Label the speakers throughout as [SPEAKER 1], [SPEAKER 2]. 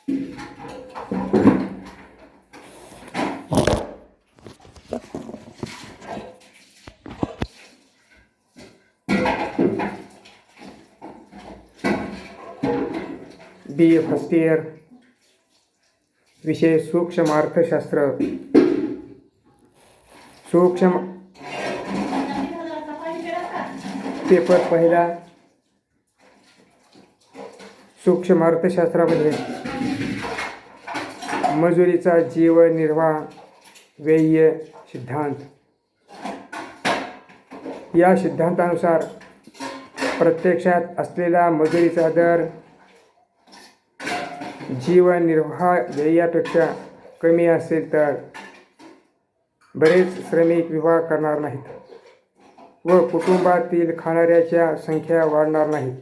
[SPEAKER 1] BA first year, विषय सूक्ष्म अर्थशास्त्र. सूक्ष्म पेपर पहिला. सूक्ष्म अर्थशास्त्रामध्ये मजुरीचा जीवननिर्वाह व्यय सिद्धांत. या सिद्धांतानुसार प्रत्यक्षात असलेला मजुरीचा दर जीवननिर्वाह व्ययापेक्षा कमी असेल तर बरेच श्रमिक विवाह करणार नाहीत व कुटुंबातील खाणाऱ्याच्या संख्या वाढणार नाहीत.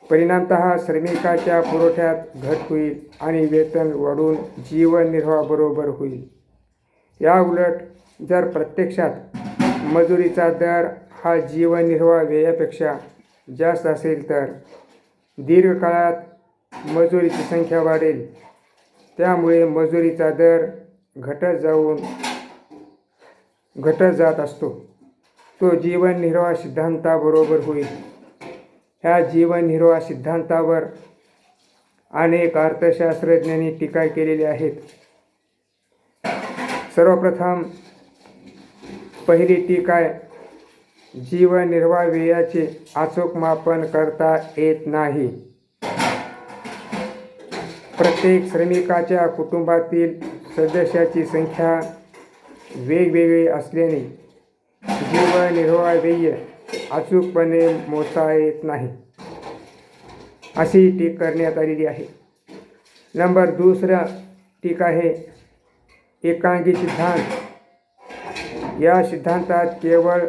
[SPEAKER 1] परिणामतः श्रमिकाच्या पुरवठ्यात घट होईल आणि वेतन वाढून जीवननिर्वाह बरोबर होईल. या उलट जर प्रत्यक्षात मजुरीचा दर हा जीवननिर्वाह व्ययापेक्षा जास्त असेल तर दीर्घकाळात मजुरीची संख्या वाढेल. त्यामुळे मजुरीचा दर घटत जात असतो. तो जीवननिर्वाह सिद्धांताबरोबर होईल. ह्या जीवननिर्वाह सिद्धांतावर अनेक अर्थशास्त्रज्ञांनी टीका केलेली आहेत. सर्वप्रथम पहिली टीका आहे, जीवननिर्वाह व्ययाचे अचूक मापन करता येत नाही. प्रत्येक श्रमिकाच्या कुटुंबातील सदस्याची संख्या वेगवेगळी असल्याने जीवननिर्वाह व्यय अचूकपणे मोजता येत नाही, अशी टीका करण्यात आलेली आहे. नंबर दुसरा टीका आहे एकांगी सिद्धांत. या सिद्धांतात केवळ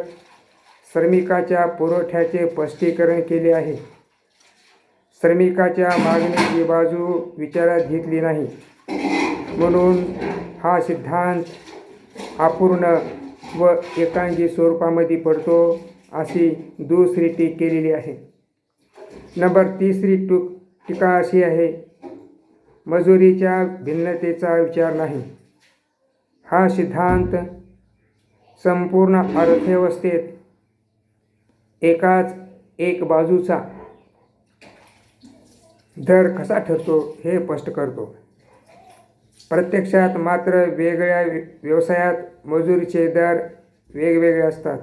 [SPEAKER 1] श्रमिकाच्या पुरवठ्याचे स्पष्टीकरण केले आहे. श्रमिकाच्या मागणीची बाजू विचारात घेतली नाही. म्हणून हा सिद्धांत अपूर्ण व एकांगी स्वरूपामध्ये पडतो, अशी दुसरी टीका केलेली आहे. नंबर तिसरी टीका अशी आहे, मजुरीच्या भिन्नतेचा विचार नाही. हा सिद्धांत संपूर्ण अर्थव्यवस्थेत एक बाजूचा दर कसा ठरतो हे स्पष्ट करतो. प्रत्यक्षात मात्र वेगळ्या व्यवसायात मजुरीचे दर वेगवेगळे असतात.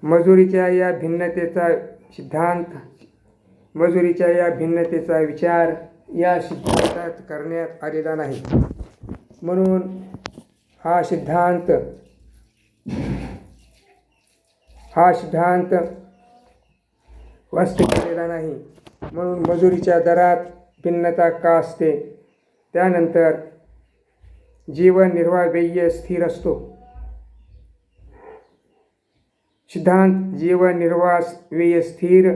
[SPEAKER 1] मजुरीच्या या भिन्नतेचा विचार या सिद्धांतात करण्यात आलेला नाही. म्हणून हा सिद्धांत वास्तविक केलेला नाही. म्हणून मजुरीच्या दरात भिन्नता का असते? त्यानंतर जीवननिर्वाह व्यय स्थिर असतो. सिद्धांत जीवननिर्वाह व्यय स्थिर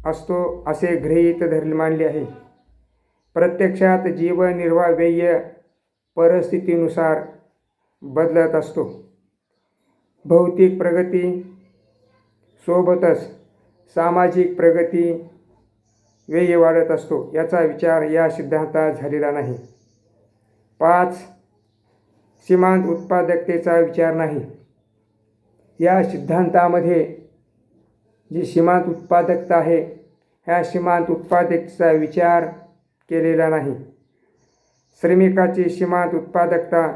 [SPEAKER 1] असतो असे गृहीत मानले आहे. प्रत्यक्षात जीवननिर्वाह व्यय परिस्थितीनुसार बदलत असतो. भौतिक प्रगती सोबतच सामाजिक प्रगती व्यय वाढत असतो, याचा विचार या सिद्धांतात झालेला नाही. 5. सीमांत उत्पादकतेचा विचार नाही. या सिद्धांतामध्ये जी सीमांत उत्पादकता आहे, ह्या सीमांत उत्पादकतेचा विचार केलेला नाही. श्रमिकाची सीमांत उत्पादकता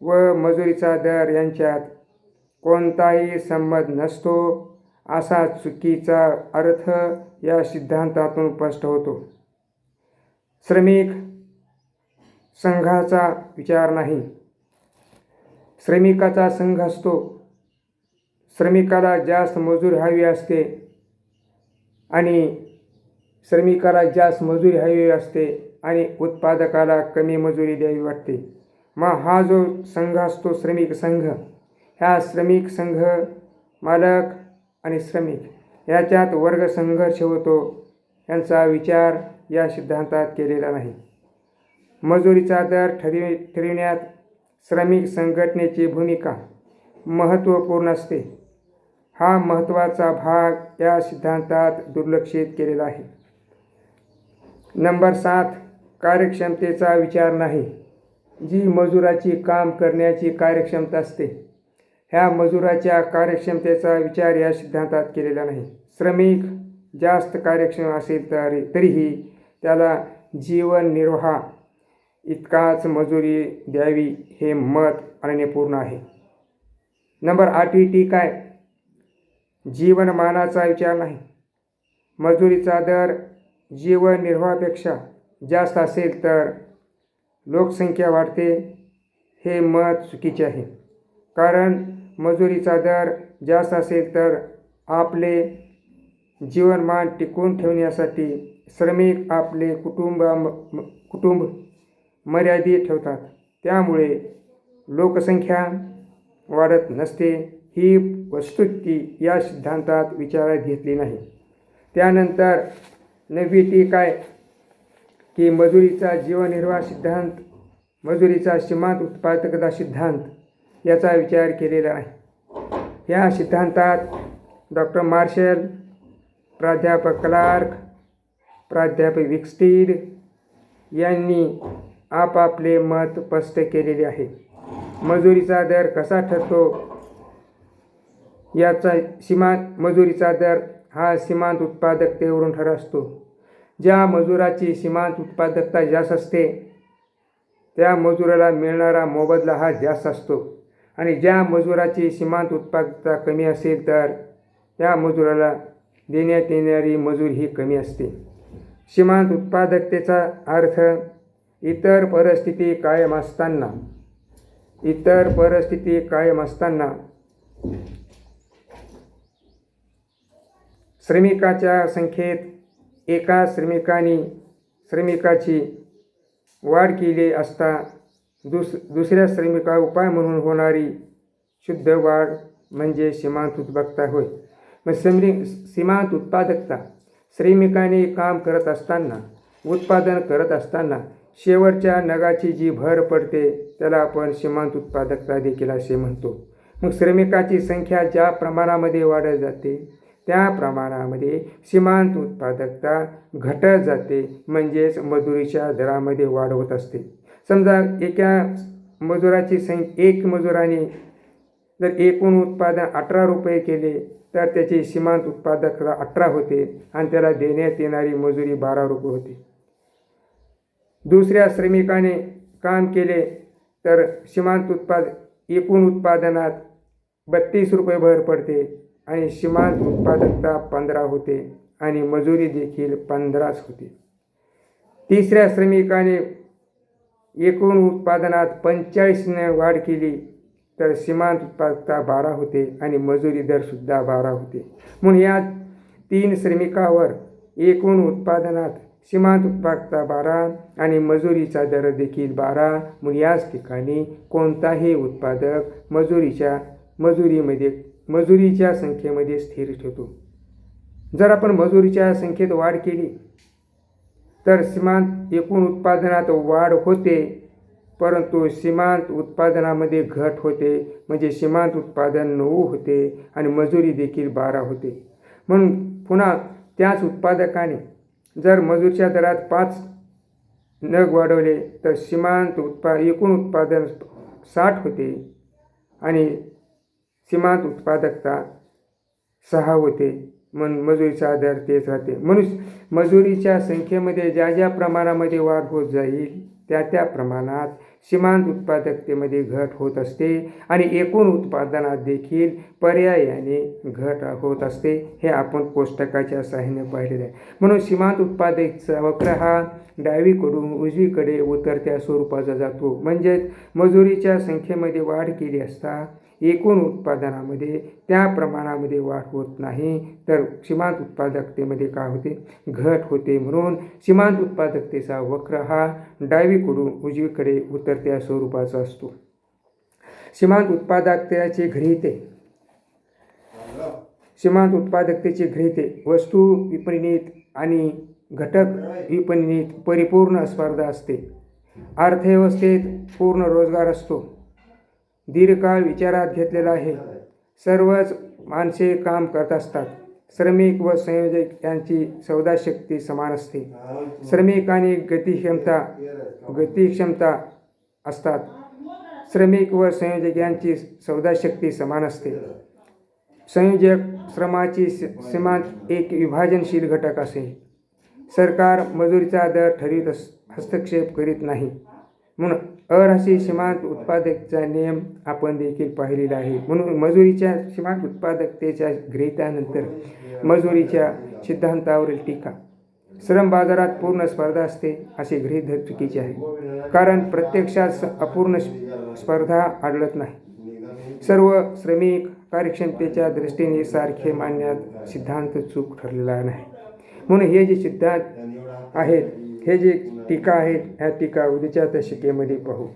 [SPEAKER 1] व मजुरीचा दर यांच्यात कोणताही संबंध नसतो, असा चुकीचा अर्थ या सिद्धांतातून स्पष्ट होतो. श्रमिक संघाचा विचार नाही. श्रमिकाचा संघ असतो. श्रमिकाला जास्त मजुरी हवी असते आणि उत्पादकाला कमी मजुरी द्यावी वाटते. मग हा जो संघ असतो श्रमिक संघ, ह्या श्रमिक संघ मालक आणि श्रमिक याच्यात वर्ग संघर्ष होतो, यांचा विचार या सिद्धांतात केलेला नाही. मजुरीचा दर ठरविण्यात श्रमिक संघटनेची भूमिका महत्त्वपूर्ण असते. हा महत्त्वाचा भाग या सिद्धांतात दुर्लक्षित केलेला आहे. नंबर 7, कार्यक्षमतेचा विचार नाही. जी मजुराची काम करण्याची कार्यक्षमता असते, ह्या मजुराच्या कार्यक्षमतेचा विचार या सिद्धांतात केलेला नाही. श्रमिक जास्त कार्यक्षम असेल तरीही त्याला जीवननिर्वाह इतकाच मजुरी द्यावी हे मत अनन्यपूर्ण आहे. नंबर 8 ही टीका आहे. जीवनमानाचा विचार नाही. मजुरीचा दर जीवननिर्वाहापेक्षा जास्त असेल तर लोकसंख्या वाढते हे मत चुकीचे आहे. कारण मजुरीचा दर जास्त असेल तर आपले जीवनमान टिकवून ठेवण्यासाठी श्रमिक आपले कुटुंब मर्यादित ठेवतात. त्यामुळे लोकसंख्या वाढत नसते. ही वस्तुस्थिती या सिद्धांतात विचारात घेतली नाही. त्यानंतर 9वी टीका आहे की मजुरीचा जीवननिर्वाह सिद्धांत, मजुरीचा सीमांत उत्पादकता सिद्धांत याचा विचार केलेला आहे. या सिद्धांतात डॉक्टर मार्शल, प्राध्यापक क्लार्क, प्राध्यापक विक्स्टीड यांनी आपापले मत स्पष्ट केलेले आहे. मजुरीचा दर कसा ठरतो याचा मजुरीचा दर हा सीमांत उत्पादकतेवरून ठरत असतो. ज्या मजुराची सीमांत उत्पादकता जास्त असते त्या मजुराला मिळणारा मोबदला हा जास्त असतो आणि ज्या मजुराची सीमांत उत्पादकता कमी असेल तर त्या मजुराला देण्यात येणारी मजुरी ही कमी असते. सीमांत उत्पादकतेचा अर्थ इतर परिस्थिती कायम असताना श्रमिकाच्या संख्येत एका श्रमिकाची वाढ केली असता दुसऱ्या श्रमिका उपाय म्हणून होणारी शुद्ध वाढ म्हणजे सीमांत उत्पादकता होय. मग सीमांत उत्पादकता श्रमिकाने काम करत असताना, उत्पादन करत असताना शेवटच्या नगाची जी भर पडते त्याला आपण सीमांत उत्पादकता देखील असे म्हणतो. मग श्रमिकाची संख्या ज्या प्रमाणामध्ये वाढत जाते त्या प्रमाणामध्ये सीमांत उत्पादकता घटत जाते, म्हणजेच मजुरीच्या दरामध्ये वाढ होत असते. समजा एक मजुराने जर एकूण उत्पादन 18 रुपये केले तर त्याची सीमांत उत्पादकता 18 होते आणि त्याला देण्यात येणारी मजुरी 12 रुपये होते. दुसऱ्या श्रमिकाने काम केले तर एकूण उत्पादनात 32 रुपये भर पडते आणि सीमांत उत्पादकता 15 होते आणि मजुरी देखील 15च होते. तिसऱ्या श्रमिकाने एकूण उत्पादनात 45ने वाढ केली तर सीमांत उत्पादकता 12 होते आणि मजुरी दरसुद्धा 12 होते. म्हणून या 3 श्रमिकावर एकूण उत्पादनात सीमांत उत्पादकता 12 आणि मजुरीचा दर देखील 12. म्हणून याच ठिकाणी कोणताही उत्पादक मजुरीच्या संख्येमध्ये स्थिर ठेवतो. जर आपण मजुरीच्या संख्येत वाढ केली तर सीमांत एकूण उत्पादनात वाढ होते, परंतु सीमांत उत्पादनामध्ये घट होते, म्हणजे सीमांत उत्पादन 9 होते आणि मजुरी देखील 12 होते. म्हणून पुन्हा त्याच उत्पादकाने जर मजुरीच्या दरात 5 नग वाढवले तर एकूण उत्पादन 60 होते आणि सीमांत उत्पादकता 6 होते, म्हणून मजुरीचा दर तेच राहते. म्हणून मजुरीच्या संख्येमध्ये ज्या प्रमाणामध्ये वाढ होत जाईल त्या प्रमाणात सीमांत उत्पादकतेमध्ये घट होत असते आणि एकूण उत्पादनात देखील पर्यायाने घट होत असते. हे आपण कोष्टकाच्या सहाय्याने पाहिलेले आहे. म्हणून सीमांत उत्पादकतेचा वक्र हा डावीकडून उजवीकडे उतरत्या स्वरूपाचा जातो. म्हणजेच मजुरीच्या संख्येमध्ये वाढ केली असता एकूण उत्पादनामध्ये त्या प्रमाणामध्ये वाढ होत नाही, तर सीमांत उत्पादकतेमध्ये काय होते? घट होते. म्हणून सीमांत उत्पादकतेचा वक्र हा डावीकडून उजवीकडे उतरत्या स्वरूपाचा असतो. सीमांत उत्पादकतेची गृहीते वस्तू विपणित आणि घटक विपणित परिपूर्ण स्पर्धा असते. अर्थव्यवस्थेत पूर्ण रोजगार असतो. दीर्घकाळ विचारात घेतलेला आहे. सर्वच माणसे काम करत असतात. श्रमिक व संयोजक यांची सौदाशक्ती समान असते. श्रमिक आणि गतिक्षमता असतात. श्रमिक व संयोजक यांची सौदाशक्ती समान असते. संयोजक श्रमाची सीमांत एक विभाजनशील घटक असेल. सरकार मजुरीचा दर ठरवित हस्तक्षेप करीत नाही. म्हणून अराशी सीमांत उत्पादकतेचा नियम आपण देखील पाहिलेला आहे. म्हणून मजुरीच्या सीमांत उत्पादकतेच्या गृहीतानंतर मजुरीच्या सिद्धांतावरील टीका. श्रम बाजारात पूर्ण स्पर्धा असते असे गृहीत धरणे चुकीचे आहे, कारण प्रत्यक्षात अपूर्ण स्पर्धा आढळत नाही. सर्व श्रमिक कार्यक्षमतेच्या दृष्टीने सारखे मानण्यात सिद्धांत चूक ठरलेला नाही. म्हणून हे जे सिद्धांत आहेत, हे जे टीका आहेत, ह्या टीका उद्याच्या शिकेमध्ये पाहू.